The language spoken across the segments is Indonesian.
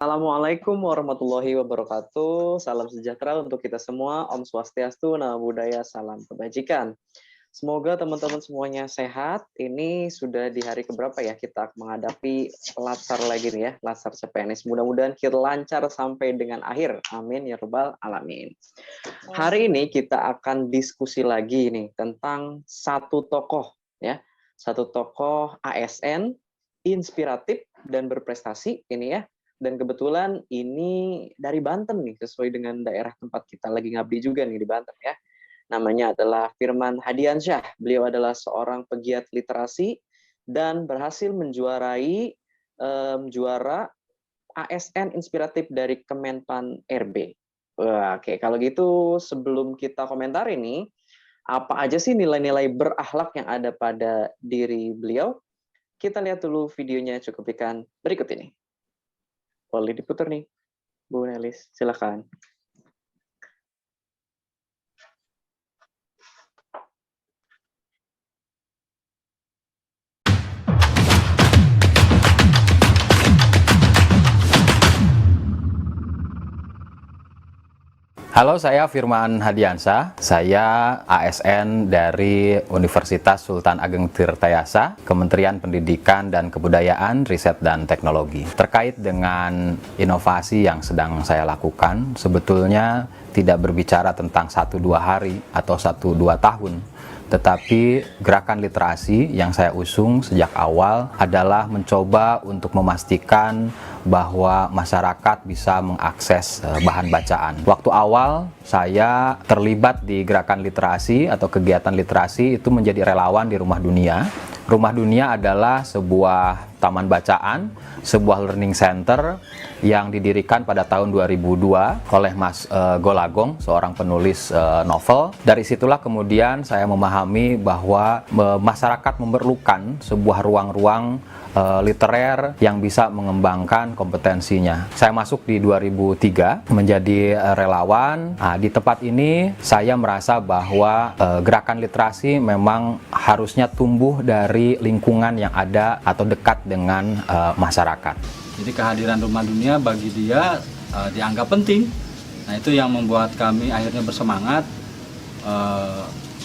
Assalamualaikum warahmatullahi wabarakatuh. Salam sejahtera untuk kita semua. Om Swastiastu, Namo Buddhaya, salam kebajikan. Semoga teman-teman semuanya sehat. Ini sudah di hari keberapa ya kita menghadapi latsar lagi nih ya, latsar CPNS. Mudah-mudahan kita lancar sampai dengan akhir. Amin ya rabbal alamin. Hari ini kita akan diskusi lagi nih tentang satu tokoh ya, satu tokoh ASN inspiratif dan berprestasi ini ya. Dan kebetulan ini dari Banten nih, sesuai dengan daerah tempat kita lagi ngabdi juga nih di Banten ya. Namanya adalah Firman Hadiansyah. Beliau adalah seorang pegiat literasi dan berhasil menjuarai juara ASN inspiratif dari Kemenpan RB. Wah, oke, kalau gitu sebelum kita komentar ini, apa aja sih nilai-nilai berakhlak yang ada pada diri beliau? Kita lihat dulu videonya cukupikan berikut ini. Boleh diputar nih, Bu Nelis, silakan. Halo, saya Firman Hadiansyah. Saya ASN dari Universitas Sultan Ageng Tirtayasa, Kementerian Pendidikan dan Kebudayaan, Riset dan Teknologi. Terkait dengan inovasi yang sedang saya lakukan, sebetulnya tidak berbicara tentang 1-2 hari atau 1-2 tahun. Tetapi gerakan literasi yang saya usung sejak awal adalah mencoba untuk memastikan bahwa masyarakat bisa mengakses bahan bacaan. Waktu awal saya terlibat di gerakan literasi atau kegiatan literasi itu menjadi relawan di Rumah Dunia. Rumah Dunia adalah sebuah taman bacaan, sebuah learning center yang didirikan pada tahun 2002 oleh Mas Golagong, seorang penulis novel. Dari situlah kemudian saya memahami bahwa masyarakat memerlukan sebuah ruang-ruang literer yang bisa mengembangkan kompetensinya. Saya masuk di 2003 menjadi relawan. Nah, di tempat ini saya merasa bahwa gerakan literasi memang harusnya tumbuh dari lingkungan yang ada atau dekat dengan masyarakat. Jadi kehadiran Rumah Dunia bagi dia dianggap penting. Nah, itu yang membuat kami akhirnya bersemangat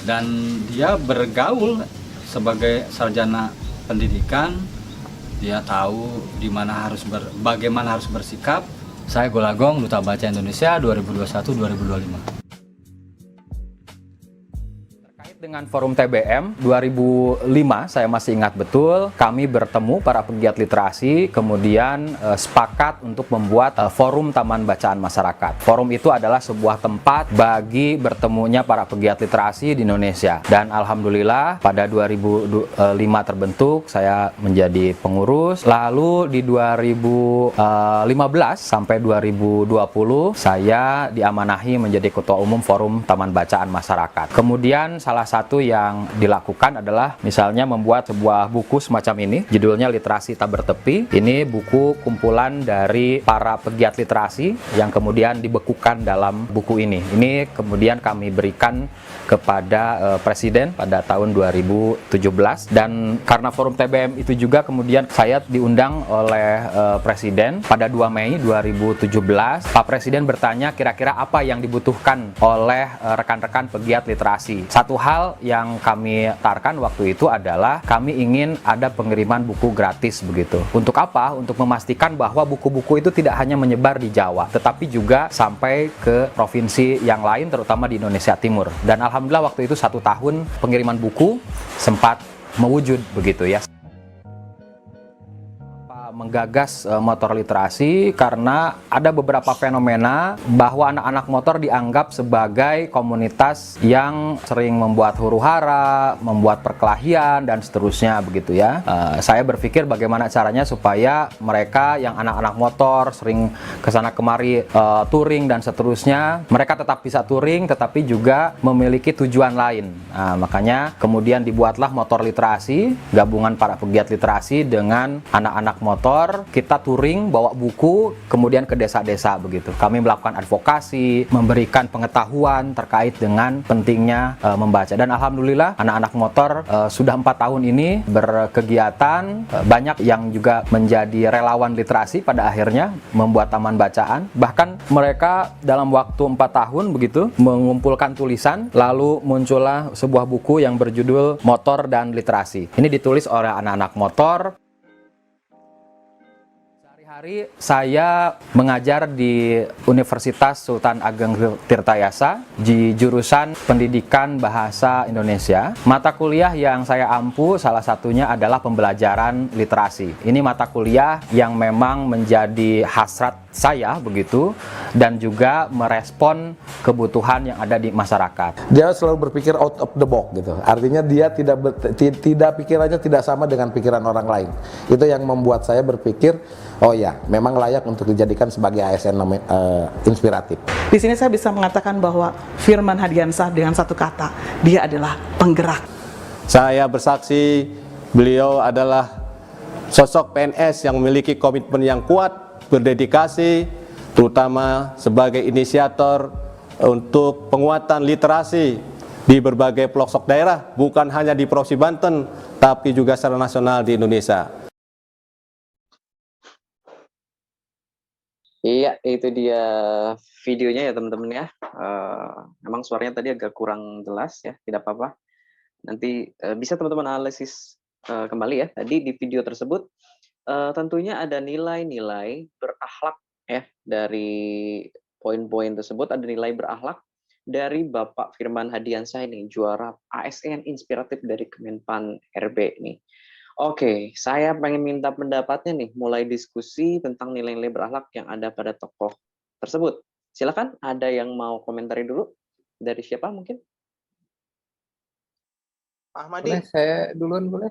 dan dia bergaul sebagai sarjana pendidikan. Dia tahu bagaimana harus bersikap. Saya Golagong, Duta Baca Indonesia 2021-2025. Dengan Forum TBM 2005, saya masih ingat betul, kami bertemu para pegiat literasi, kemudian sepakat untuk membuat Forum Taman Bacaan Masyarakat. Forum itu adalah sebuah tempat bagi bertemunya para pegiat literasi di Indonesia. Dan alhamdulillah pada 2005 terbentuk, saya menjadi pengurus. Lalu di 2015 sampai 2020, saya diamanahi menjadi Ketua Umum Forum Taman Bacaan Masyarakat. Kemudian salah satu yang dilakukan adalah misalnya membuat sebuah buku semacam ini, judulnya Literasi Tak Bertepi. Ini buku kumpulan dari para pegiat literasi yang kemudian dibekukan dalam buku ini. Ini kemudian kami berikan kepada Presiden pada tahun 2017, dan karena Forum TBM itu juga kemudian saya diundang oleh Presiden pada 2 Mei 2017. Pak Presiden bertanya kira-kira apa yang dibutuhkan oleh rekan-rekan pegiat literasi. Satu hal yang kami tarkan waktu itu adalah kami ingin ada pengiriman buku gratis begitu. Untuk apa? Untuk memastikan bahwa buku-buku itu tidak hanya menyebar di Jawa, tetapi juga sampai ke provinsi yang lain, terutama di Indonesia Timur. Dan alhamdulillah waktu itu 1 tahun pengiriman buku sempat mewujud begitu ya. Menggagas motor literasi karena ada beberapa fenomena bahwa anak-anak motor dianggap sebagai komunitas yang sering membuat huru-hara, membuat perkelahian dan seterusnya begitu ya. Saya berpikir bagaimana caranya supaya mereka yang anak-anak motor sering kesana kemari touring dan seterusnya, mereka tetap bisa touring tetapi juga memiliki tujuan lain. Makanya kemudian dibuatlah motor literasi, gabungan para pegiat literasi dengan anak-anak motor motor, kita touring, bawa buku, kemudian ke desa-desa begitu. Kami melakukan advokasi, memberikan pengetahuan terkait dengan pentingnya membaca. Dan alhamdulillah anak-anak motor sudah 4 tahun ini berkegiatan, banyak yang juga menjadi relawan literasi pada akhirnya membuat taman bacaan. Bahkan mereka dalam waktu 4 tahun begitu mengumpulkan tulisan, lalu muncullah sebuah buku yang berjudul Motor dan Literasi. Ini ditulis oleh anak-anak motor. Sehari-hari saya mengajar di Universitas Sultan Ageng Tirtayasa di jurusan Pendidikan Bahasa Indonesia. Mata kuliah yang saya ampu salah satunya adalah pembelajaran literasi. Ini mata kuliah yang memang menjadi hasrat saya begitu, dan juga merespon kebutuhan yang ada di masyarakat. Dia selalu berpikir out of the box gitu. Artinya dia tidak pikirannya tidak sama dengan pikiran orang lain. Itu yang membuat saya berpikir, oh ya, memang layak untuk dijadikan sebagai ASN inspiratif. Di sini saya bisa mengatakan bahwa Firman Hadiansyah dengan satu kata, dia adalah penggerak. Saya bersaksi beliau adalah sosok PNS yang memiliki komitmen yang kuat, berdedikasi, terutama sebagai inisiator untuk penguatan literasi di berbagai pelosok daerah, bukan hanya di Provinsi Banten, tapi juga secara nasional di Indonesia. Iya, itu dia videonya ya teman-teman ya. Memang suaranya tadi agak kurang jelas ya, tidak apa-apa. Nanti bisa teman-teman analisis kembali ya. Tadi di video tersebut tentunya ada nilai-nilai berakhlak ya, dari poin-poin tersebut ada nilai berakhlak dari Bapak Firman Hadiansyah ini, juara ASN inspiratif dari Kemenpan RB nih. Oke, saya pengen minta pendapatnya nih, mulai diskusi tentang nilai-nilai berakhlak yang ada pada tokoh tersebut. Silakan, ada yang mau komentari dulu? Dari siapa mungkin? Pak Ahmadi. Boleh saya duluan boleh?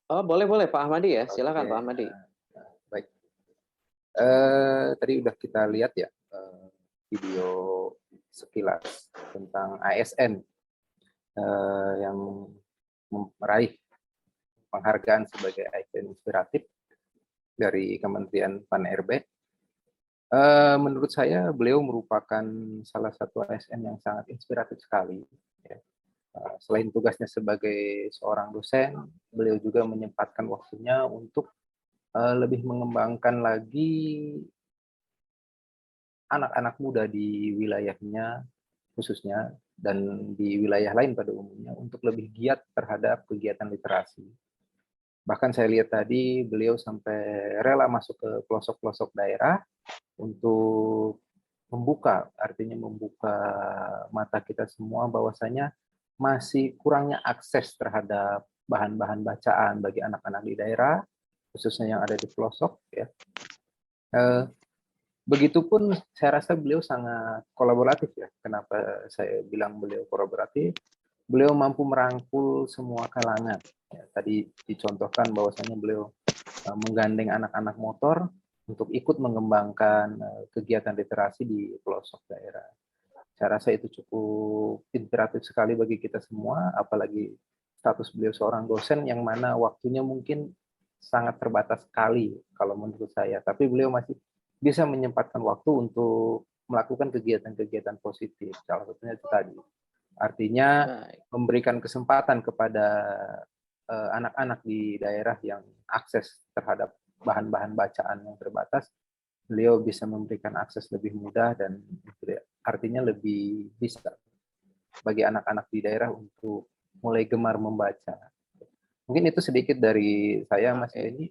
Oh, boleh Pak Ahmadi ya. Silakan Oke, Pak Ahmadi. baik. Tadi udah kita lihat ya video sekilas tentang ASN yang meraih penghargaan sebagai ASN inspiratif dari Kementerian Pan RB. Menurut saya beliau merupakan salah satu ASN yang sangat inspiratif sekali. Ya. Selain tugasnya sebagai seorang dosen, beliau juga menyempatkan waktunya untuk lebih mengembangkan lagi anak-anak muda di wilayahnya khususnya, dan di wilayah lain pada umumnya, untuk lebih giat terhadap kegiatan literasi. Bahkan saya lihat tadi beliau sampai rela masuk ke pelosok-pelosok daerah untuk artinya membuka mata kita semua bahwasanya masih kurangnya akses terhadap bahan-bahan bacaan bagi anak-anak di daerah, khususnya yang ada di pelosok ya. Begitupun saya rasa beliau sangat kolaboratif ya. Kenapa saya bilang beliau kolaboratif? Beliau mampu merangkul semua kalangan. Ya, tadi dicontohkan bahwasanya beliau menggandeng anak-anak motor untuk ikut mengembangkan kegiatan literasi di pelosok daerah. Saya rasa itu cukup inspiratif sekali bagi kita semua, apalagi status beliau seorang dosen yang mana waktunya mungkin sangat terbatas sekali kalau menurut saya. Tapi beliau masih bisa menyempatkan waktu untuk melakukan kegiatan-kegiatan positif. Salah satunya itu tadi. Artinya memberikan kesempatan kepada anak-anak di daerah yang akses terhadap bahan-bahan bacaan yang terbatas, beliau bisa memberikan akses lebih mudah dan artinya lebih bisa bagi anak-anak di daerah untuk mulai gemar membaca. Mungkin itu sedikit dari saya, Mas Denny.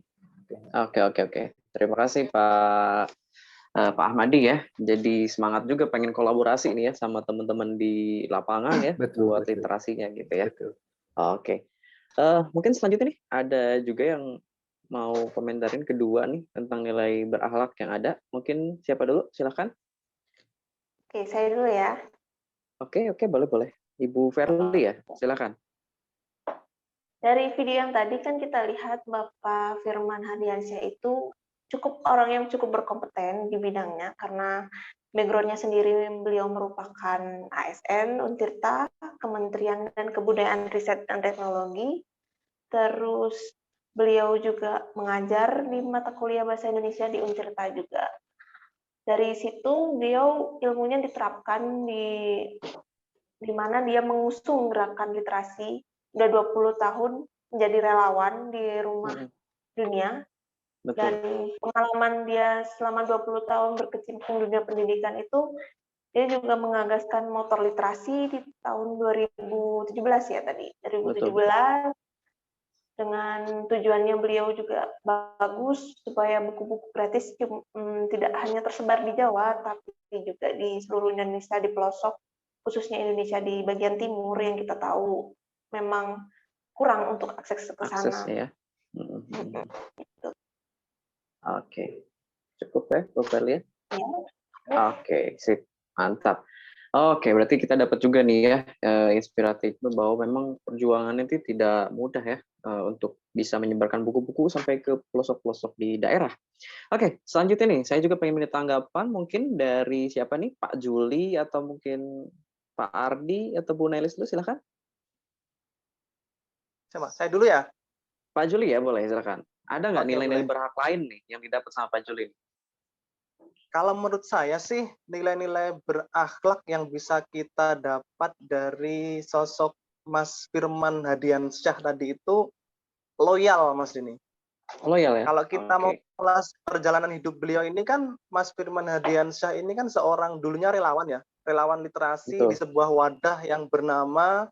Oke. Terima kasih Pak Ahmadi ya. Jadi semangat juga pengen kolaborasi nih ya sama teman-teman di lapangan ya, buat literasinya gitu ya. Betul. Oke. Mungkin selanjutnya nih ada juga yang mau komentarin kedua nih tentang nilai berakhlak yang ada. Mungkin siapa dulu? Silakan. Oke, saya dulu ya. Oke, boleh. Ibu Verly ya, silakan. Dari video yang tadi kan kita lihat Bapak Firman Hadiansyah itu orang yang cukup berkompeten di bidangnya, karena background-nya sendiri beliau merupakan ASN Untirta, Kementerian dan Kebudayaan Riset dan Teknologi, terus beliau juga mengajar di mata kuliah Bahasa Indonesia di Untirta juga. Dari situ beliau ilmunya diterapkan di mana dia mengusung gerakan literasi, udah 20 tahun menjadi relawan di Rumah Dunia. Betul. Dan pengalaman dia selama 20 tahun berkecimpung di dunia pendidikan itu, dia juga mengagaskan motor literasi di tahun 2017 ya tadi, 2017. Betul. Dengan tujuannya beliau juga bagus supaya buku-buku gratis tidak hanya tersebar di Jawa, tapi juga di seluruh Indonesia, di pelosok, khususnya Indonesia di bagian timur yang kita tahu memang kurang untuk akses ke sana. Aksesnya ya. Oke, cukup ya, Bu Ferlia? Ya. Oke, sip, mantap. Oke, berarti kita dapat juga nih ya inspiratif bahwa memang perjuangan itu tidak mudah ya untuk bisa menyebarkan buku-buku sampai ke pelosok-pelosok di daerah. Oke, selanjutnya nih, saya juga pengen minta tanggapan mungkin dari siapa nih, Pak Juli atau mungkin Pak Ardi atau Bu Nelis dulu, silakan. Coba, saya dulu ya. Pak Juli ya, boleh silakan. Ada nggak Oke, nilai-nilai boleh. berhak lain nih yang didapat sama Pak Juli? Kalau menurut saya sih nilai-nilai berakhlak yang bisa kita dapat dari sosok Mas Firman Hadiansyah tadi itu loyal, Mas Dini. Loyal ya? Kalau kita mau Oke. ulas perjalanan hidup beliau ini kan, Mas Firman Hadiansyah ini kan seorang dulunya relawan ya, relawan literasi di Betul. sebuah wadah yang bernama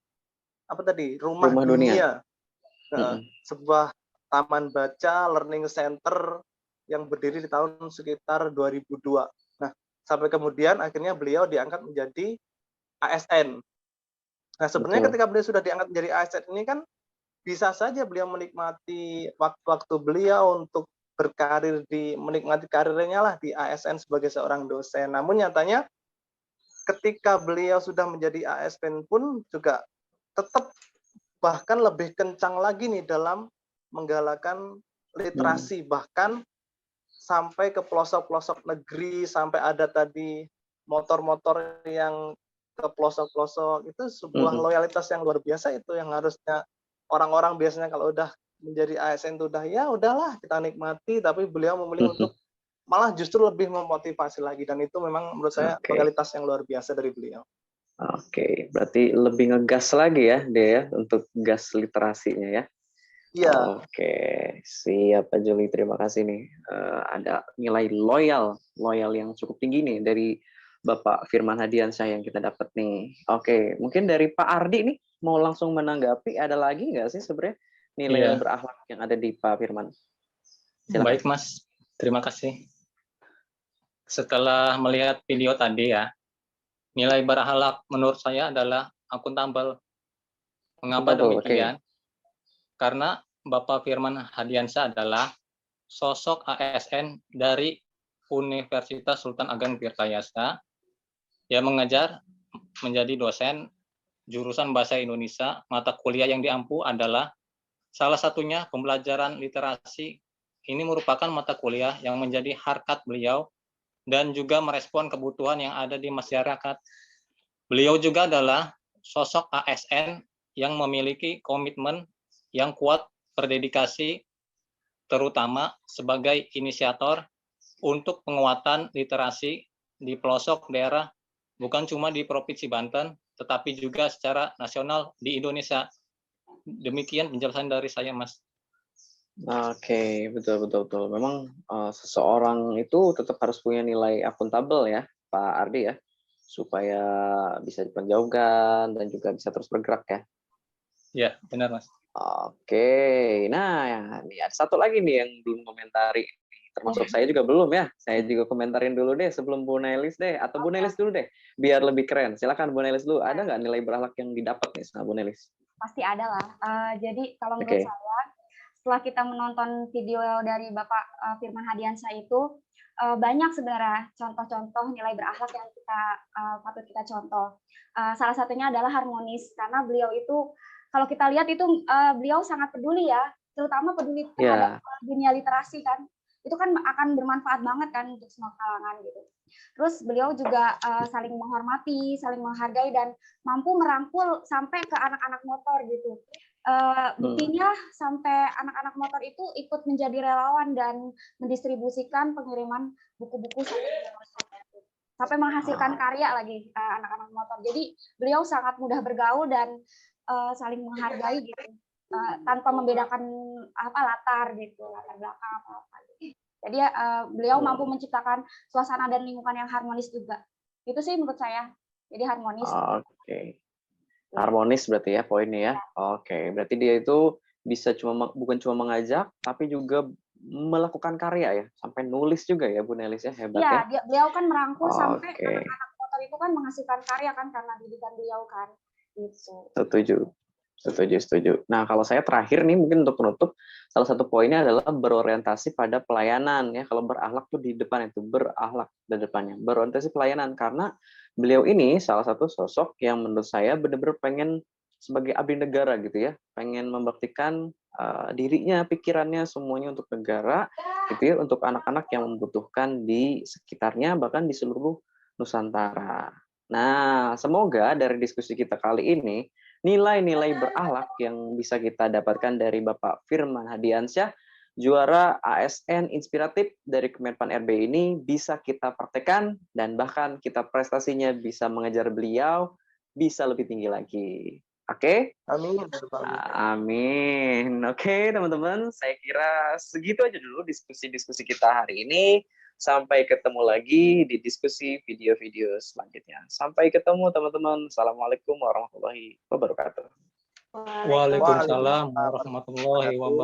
apa tadi? Rumah Rumah Dunia. Dunia. Sebuah taman baca learning center yang berdiri di tahun sekitar 2002. Nah, sampai kemudian akhirnya beliau diangkat menjadi ASN. Nah, sebenarnya Betul. ketika beliau sudah diangkat menjadi ASN ini kan bisa saja beliau menikmati waktu-waktu beliau untuk berkarir menikmati karirnya lah di ASN sebagai seorang dosen. Namun nyatanya ketika beliau sudah menjadi ASN pun juga tetap bahkan lebih kencang lagi nih dalam menggalakkan literasi, bahkan sampai ke pelosok-pelosok negeri, sampai ada tadi motor-motor yang ke pelosok-pelosok. Itu sebuah loyalitas yang luar biasa itu yang harusnya orang-orang biasanya kalau udah menjadi ASN itu udah ya udahlah kita nikmati, tapi beliau memilih untuk malah justru lebih memotivasi lagi, dan itu memang menurut saya loyalitas yang luar biasa dari beliau. Oke, berarti lebih ngegas lagi ya dia ya untuk gas literasinya ya. Iya. Oke, siap Pak Juli, terima kasih nih. Ada nilai loyal yang cukup tinggi nih dari Bapak Firman Hadiansyah yang kita dapat nih. Oke, mungkin dari Pak Ardi nih mau langsung menanggapi, ada lagi nggak sih sebenarnya nilai berakhlak yang ada di Pak Firman? Silakan. Baik Mas, terima kasih. Setelah melihat video tadi ya, nilai berakhlak menurut saya adalah akuntabel. Mengapa demikian? Karena Bapak Firman Hadiansyah adalah sosok ASN dari Universitas Sultan Ageng Tirtayasa yang mengajar menjadi dosen jurusan Bahasa Indonesia. Mata kuliah yang diampu adalah salah satunya pembelajaran literasi. Ini merupakan mata kuliah yang menjadi harkat beliau dan juga merespon kebutuhan yang ada di masyarakat. Beliau juga adalah sosok ASN yang memiliki komitmen yang kuat, berdedikasi, terutama sebagai inisiator untuk penguatan literasi di pelosok daerah, bukan cuma di Provinsi Banten, tetapi juga secara nasional di Indonesia. Demikian penjelasan dari saya, Mas. Oke, betul. Memang seseorang itu tetap harus punya nilai akuntabel ya, Pak Ardi ya, supaya bisa diperjauhkan dan juga bisa terus bergerak ya. Ya, benar Mas. Oke, nah ini ada satu lagi nih yang belum komentari, termasuk saya juga belum ya. Saya juga komentarin dulu deh sebelum Bu Nelis deh, atau Bu Nelis dulu deh, biar lebih keren. Silakan Bu Nelis dulu. Ada nggak nilai berakhlak yang didapat nih sama Bu Nelis? Pasti ada lah. Jadi kalau menurut saya, setelah kita menonton video dari Bapak Firman Hadiansyah itu, banyak sebenarnya contoh-contoh nilai berakhlak yang patut kita contoh. Salah satunya adalah harmonis, karena beliau itu kalau kita lihat itu beliau sangat peduli ya, terutama peduli terhadap dunia literasi kan. Itu kan akan bermanfaat banget kan untuk semua kalangan gitu. Terus beliau juga saling menghormati, saling menghargai, dan mampu merangkul sampai ke anak-anak motor gitu. Buktinya sampai anak-anak motor itu ikut menjadi relawan dan mendistribusikan pengiriman buku-buku sampai menghasilkan karya lagi anak-anak motor. Jadi beliau sangat mudah bergaul dan saling menghargai gitu, tanpa membedakan latar gitu, latar belakang apa. Jadi beliau mampu menciptakan suasana dan lingkungan yang harmonis juga. Itu sih menurut saya. Jadi harmonis. Oke. Harmonis berarti ya poinnya ya. Oke, berarti dia itu bisa bukan cuma mengajak, tapi juga melakukan karya ya, sampai nulis juga ya Bu Nelis ya, hebat ya. Iya, beliau kan merangkul sampai anak-anak motor itu kan menghasilkan karya kan karena didikan beliau kan. Gitu. Setuju. Nah, kalau saya terakhir nih mungkin untuk penutup, salah satu poinnya adalah berorientasi pada pelayanan ya. Kalau berakhlak tuh di depan itu, berakhlak di depannya. Berorientasi pelayanan karena beliau ini salah satu sosok yang menurut saya benar-benar pengen sebagai abdi negara gitu ya, pengen membaktikan dirinya, pikirannya, semuanya untuk negara gitu ya, untuk anak-anak yang membutuhkan di sekitarnya, bahkan di seluruh Nusantara. Nah, semoga dari diskusi kita kali ini, nilai-nilai berakhlak yang bisa kita dapatkan dari Bapak Firman Hadiansyah, juara ASN inspiratif dari Kemenpan RB ini bisa kita praktekkan dan bahkan kita prestasinya bisa mengejar beliau bisa lebih tinggi lagi. Oke? Amin. Amin. Oke, teman-teman, saya kira segitu aja dulu diskusi-diskusi kita hari ini. Sampai ketemu lagi di diskusi video-video selanjutnya. Sampai ketemu, teman-teman. Assalamualaikum warahmatullahi wabarakatuh. Waalaikumsalam warahmatullahi wabarakatuh.